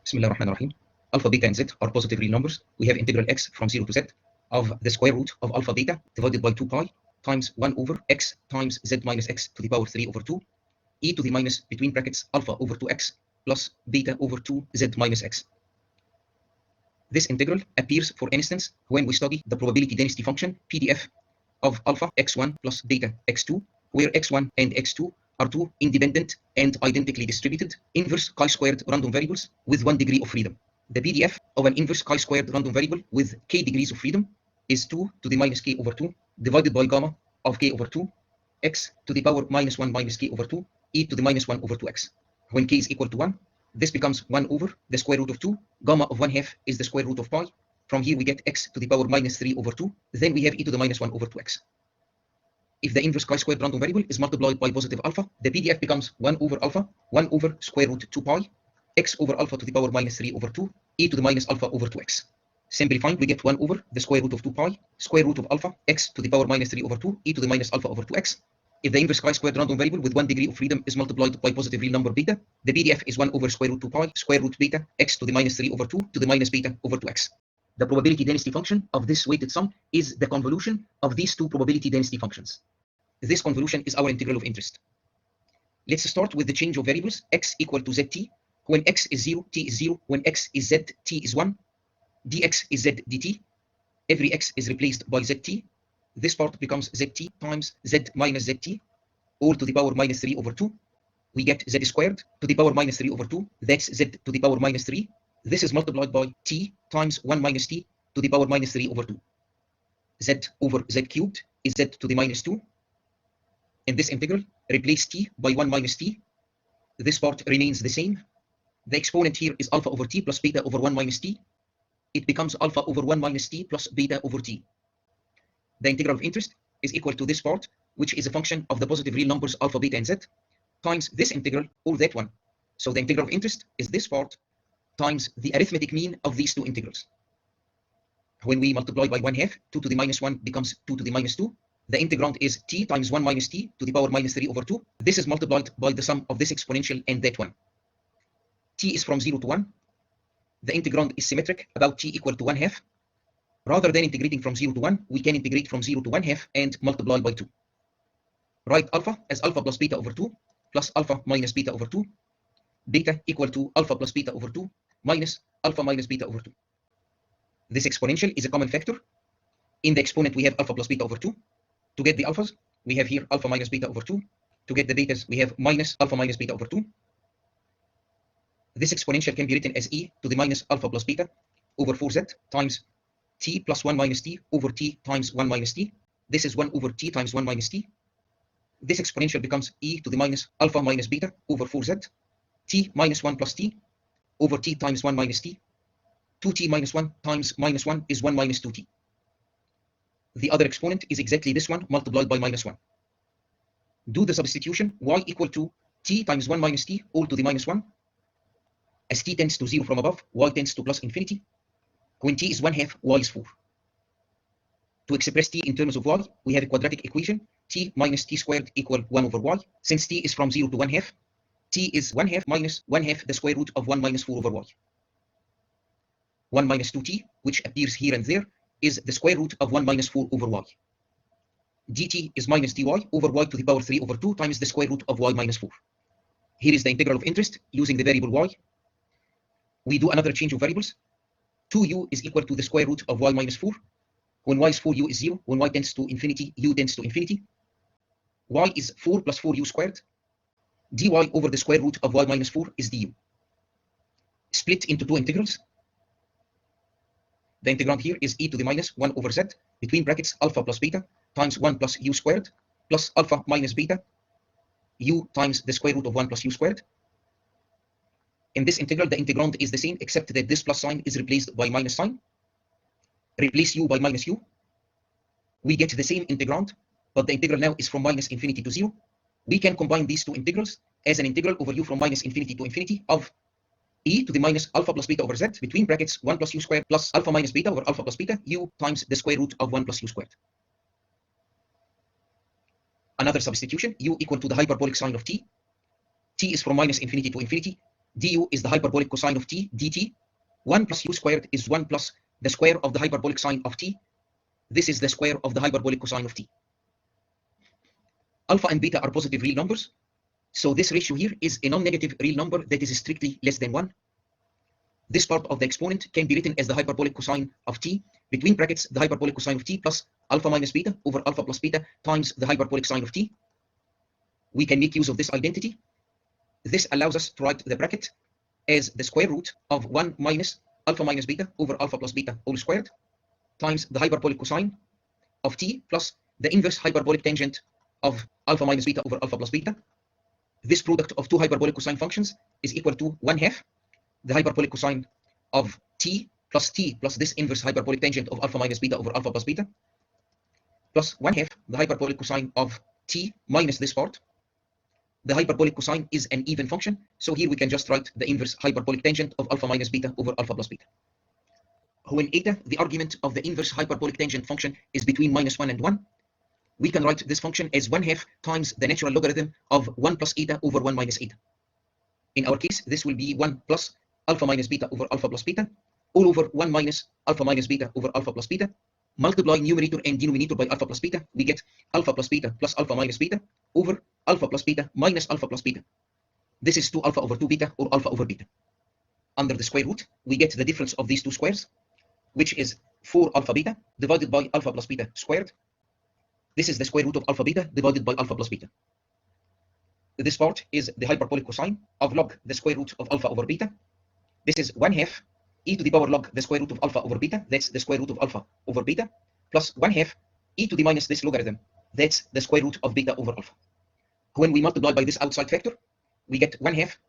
Bismillah ar-Rahman ar-Rahim. Alpha, beta, and z are positive real numbers. We have integral x from 0 to z of the square root of alpha beta divided by 2 pi times 1 over x times z minus x to the power 3 over 2 e to the minus between brackets alpha over 2x plus beta over 2 z minus x. This integral appears, for instance, when we study the probability density function PDF of alpha x1 plus beta x2, where x1 and x2 are two independent and identically distributed inverse chi-squared random variables with 1 degree of freedom. The PDF of an inverse chi-squared random variable with k degrees of freedom is 2 to the minus k over 2 divided by gamma of k over 2 x to the power minus 1 minus k over 2 e to the minus 1 over 2x. When k is equal to 1, this becomes 1 over the square root of 2. Gamma of 1/2 is the square root of pi. From here we get x to the power minus 3 over 2. Then we have e to the minus 1 over 2x. If the inverse chi-squared random variable is multiplied by positive alpha, the PDF becomes 1 over alpha, 1 over square root 2 pi, x over alpha to the power minus 3 over 2, e to the minus alpha over 2x. Simplifying, we get 1 over the square root of 2 pi, square root of alpha, x to the power minus 3 over 2, e to the minus alpha over 2x. If the inverse chi-squared random variable with 1 degree of freedom is multiplied by positive real number beta, the PDF is 1 over square root 2 pi, square root beta, x to the minus 3 over 2 to the minus beta over 2x. The probability density function of this weighted sum is the convolution of these two probability density functions. This convolution is our integral of interest. Let's start with the change of variables, x equal to zt. When x is 0, t is 0. When x is z, t is 1. dx is z dt. Every x is replaced by zt. This part becomes zt times z minus zt, all to the power minus 3 over 2. We get z squared to the power minus 3 over 2. That's z to the power minus 3. This is multiplied by t times 1 minus t to the power minus 3 over 2. Z over z cubed is z to the minus 2. In this integral, replace t by 1 minus t. This part remains the same. The exponent here is alpha over t plus beta over 1 minus t. It becomes alpha over 1 minus t plus beta over t. The integral of interest is equal to this part, which is a function of the positive real numbers alpha, beta, and z, times this integral or that one. So the integral of interest is this part times the arithmetic mean of these two integrals. When we multiply by 1/2, 2 to the minus 1 becomes 2 to the minus 2. The integrand is t times 1 minus t to the power minus 3 over 2. This is multiplied by the sum of this exponential and that one. T is from 0 to 1. The integrand is symmetric, about t equal to 1/2. Rather than integrating from 0 to 1, we can integrate from 0 to 1/2 and multiply by 2. Write alpha as alpha plus beta over 2 plus alpha minus beta over 2. Beta equal to alpha plus beta over 2 minus alpha minus beta over 2. This exponential is a common factor. In the exponent, we have alpha plus beta over 2. To get the alphas, we have here alpha minus beta over 2. To get the betas, we have minus alpha minus beta over 2. This exponential can be written as e to the minus alpha plus beta over 4z times t plus 1 minus t over t times 1 minus t. This is 1 over t times 1 minus t. This exponential becomes e to the minus alpha minus beta over 4z, t minus 1 plus t over t times 1 minus t. 2t minus 1 times minus 1 is 1 minus 2t. The other exponent is exactly this one multiplied by minus 1. Do the substitution, y equal to t times 1 minus t all to the minus 1. As t tends to 0 from above, y tends to plus infinity. When t is 1/2, y is 4. To express t in terms of y, we have a quadratic equation, t minus t squared equal 1 over y. Since t is from 0 to 1/2, t is 1/2 minus 1/2 the square root of 1 minus 4 over y. 1 minus 2t, which appears here and there, is the square root of 1 minus 4 over y. dt is minus dy over y to the power 3 over 2 times the square root of y minus 4. Here is the integral of interest using the variable y. We do another change of variables. 2u is equal to the square root of y minus 4. When y is 4, u is 0. When y tends to infinity, u tends to infinity. Y is 4 plus 4u squared. dy over the square root of y minus 4 is du. Split into two integrals. The integrand here is e to the minus 1 over z between brackets alpha plus beta times 1 plus u squared plus alpha minus beta u times the square root of 1 plus u squared. In this integral, the integrand is the same except that this plus sign is replaced by minus sign. Replace u by minus u. We get the same integrand, but the integral now is from minus infinity to 0. We can combine these two integrals as an integral over u from minus infinity to infinity of e to the minus alpha plus beta over z between brackets 1 plus u squared plus alpha minus beta over alpha plus beta u times the square root of 1 plus u squared. Another substitution, u equal to the hyperbolic sign of t. T is from minus infinity to infinity. du is the hyperbolic cosine of t dt. 1 plus u squared is 1 plus the square of the hyperbolic sine of t. This is the square of the hyperbolic cosine of t. Alpha and beta are positive real numbers, so this ratio here is a non-negative real number that is strictly less than 1. This part of the exponent can be written as the hyperbolic cosine of t, between brackets the hyperbolic cosine of t plus alpha minus beta over alpha plus beta times the hyperbolic sine of t. We can make use of this identity. This allows us to write the bracket as the square root of 1 minus alpha minus beta over alpha plus beta all squared times the hyperbolic cosine of t plus the inverse hyperbolic tangent of alpha minus beta over alpha plus beta. This product of two hyperbolic cosine functions is equal to 1/2 the hyperbolic cosine of t plus this inverse hyperbolic tangent of alpha minus beta over alpha plus beta plus 1/2 the hyperbolic cosine of t minus this part. The hyperbolic cosine is an even function, so here we can just write the inverse hyperbolic tangent of alpha minus beta over alpha plus beta. When eta, the argument of the inverse hyperbolic tangent function, is between -1 and 1, we can write this function as 1/2 times the natural logarithm of 1 plus eta over 1 minus eta. In our case, this will be 1 plus alpha minus beta over alpha plus beta, all over 1 minus alpha minus beta over alpha plus beta. Multiply numerator and denominator by alpha plus beta, we get alpha plus beta plus alpha minus beta over alpha plus beta minus alpha plus beta. This is 2 alpha over 2 beta or alpha over beta. Under the square root, we get the difference of these two squares, which is 4 alpha beta divided by alpha plus beta squared. This is the square root of alpha beta divided by alpha plus beta. This part is the hyperbolic cosine of log the square root of alpha over beta. This is 1/2 e to the power log the square root of alpha over beta, that's the square root of alpha over beta, plus 1/2 e to the minus this logarithm, that's the square root of beta over alpha. When we multiply by this outside factor, we get 1/2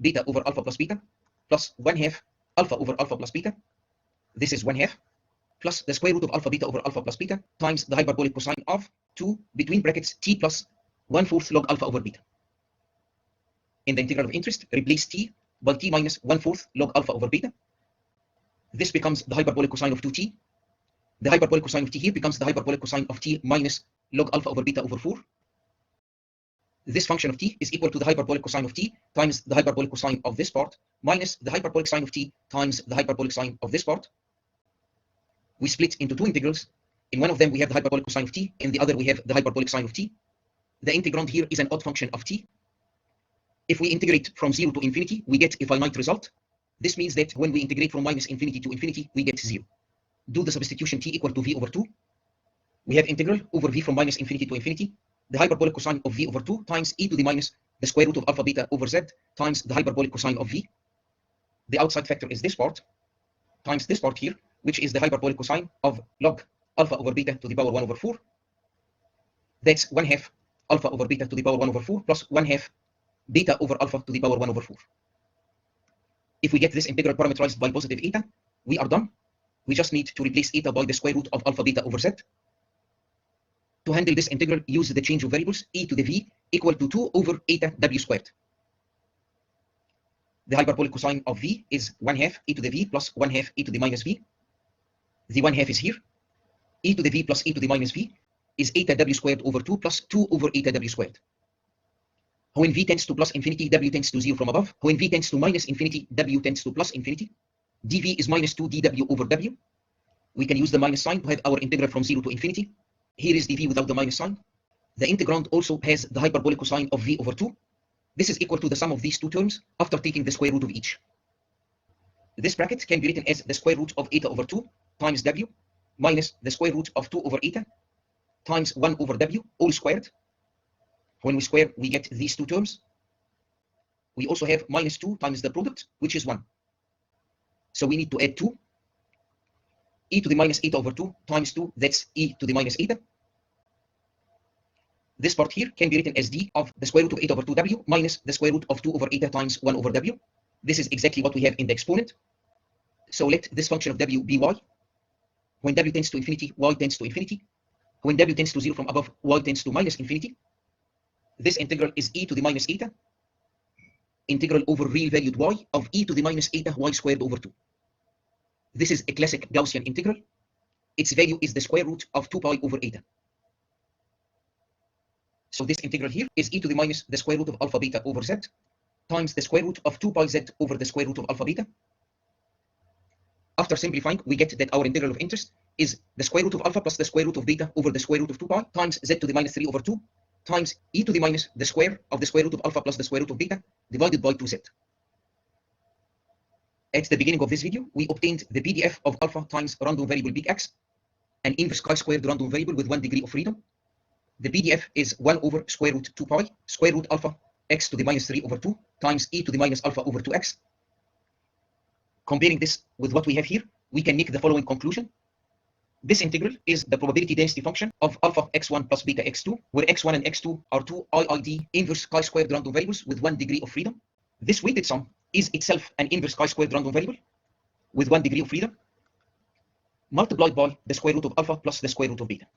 beta over alpha plus beta, plus 1/2 alpha over alpha plus beta. This is 1/2 plus the square root of alpha beta over alpha plus beta times the hyperbolic cosine of 2 between brackets t plus 1/4 log alpha over beta. In the integral of interest, replace t by t minus 1/4 log alpha over beta. This becomes the hyperbolic cosine of 2t. The hyperbolic cosine of t here becomes the hyperbolic cosine of t minus log alpha over beta over 4. This function of t is equal to the hyperbolic cosine of t times the hyperbolic cosine of this part minus the hyperbolic sine of t times the hyperbolic sine of this part. We split into two integrals. In one of them we have the hyperbolic cosine of t, in the other we have the hyperbolic sine of t. The integrand here is an odd function of t. If we integrate from 0 to infinity, we get a finite result. This means that when we integrate from minus infinity to infinity, we get 0. Do the substitution t equal to v over 2. We have integral over v from minus infinity to infinity, the hyperbolic cosine of v over 2 times e to the minus the square root of alpha beta over z times the hyperbolic cosine of v. The outside factor is this part times this part here, which is the hyperbolic cosine of log alpha over beta to the power 1 over 4. That's 1/2 alpha over beta to the power 1 over 4 plus 1/2 beta over alpha to the power 1 over 4. If we get this integral parameterized by positive eta, we are done. We just need to replace eta by the square root of alpha beta over z. To handle this integral, use the change of variables e to the v equal to 2 over eta w squared. The hyperbolic cosine of v is 1/2 e to the v plus 1/2 e to the minus v. The 1/2 is here. E to the v plus e to the minus v is eta w squared over 2 plus 2 over eta w squared. When v tends to plus infinity, w tends to 0 from above. When v tends to minus infinity, w tends to plus infinity. dv is minus 2 dw over w. We can use the minus sign to have our integral from 0 to infinity. Here is dv without the minus sign. The integrand also has the hyperbolic cosine of v over 2. This is equal to the sum of these two terms after taking the square root of each. This bracket can be written as the square root of eta over 2 times w minus the square root of 2 over eta times 1 over w all squared. When we square, we get these two terms. We also have minus 2 times the product, which is 1. So we need to add 2. E to the minus eta over 2 times 2, that's e to the minus eta. This part here can be written as d of the square root of eta over 2w minus the square root of 2 over eta times 1 over w. This is exactly what we have in the exponent. So let this function of w be y. When w tends to infinity, y tends to infinity. When w tends to 0 from above, y tends to minus infinity. This integral is e to the minus eta, integral over real valued y of e to the minus eta y squared over 2. This is a classic Gaussian integral. Its value is the square root of 2 pi over eta. So this integral here is e to the minus the square root of alpha beta over z. times the square root of 2 pi z over the square root of alpha beta. After simplifying, we get that our integral of interest is the square root of alpha plus the square root of beta over the square root of 2 pi times z to the minus 3 over 2 times e to the minus the square of the square root of alpha plus the square root of beta divided by 2z. At the beginning of this video, we obtained the PDF of alpha times random variable big X, an inverse chi-squared random variable with 1 degree of freedom. The PDF is 1 over square root 2 pi square root alpha x to the minus 3 over 2 times e to the minus alpha over 2x. Comparing this with what we have here, we can make the following conclusion. This integral is the probability density function of alpha x1 plus beta x2, where x1 and x2 are two i.i.d inverse chi-squared random variables with 1 degree of freedom. This weighted sum is itself an inverse chi-squared random variable with 1 degree of freedom, multiplied by the square root of alpha plus the square root of beta.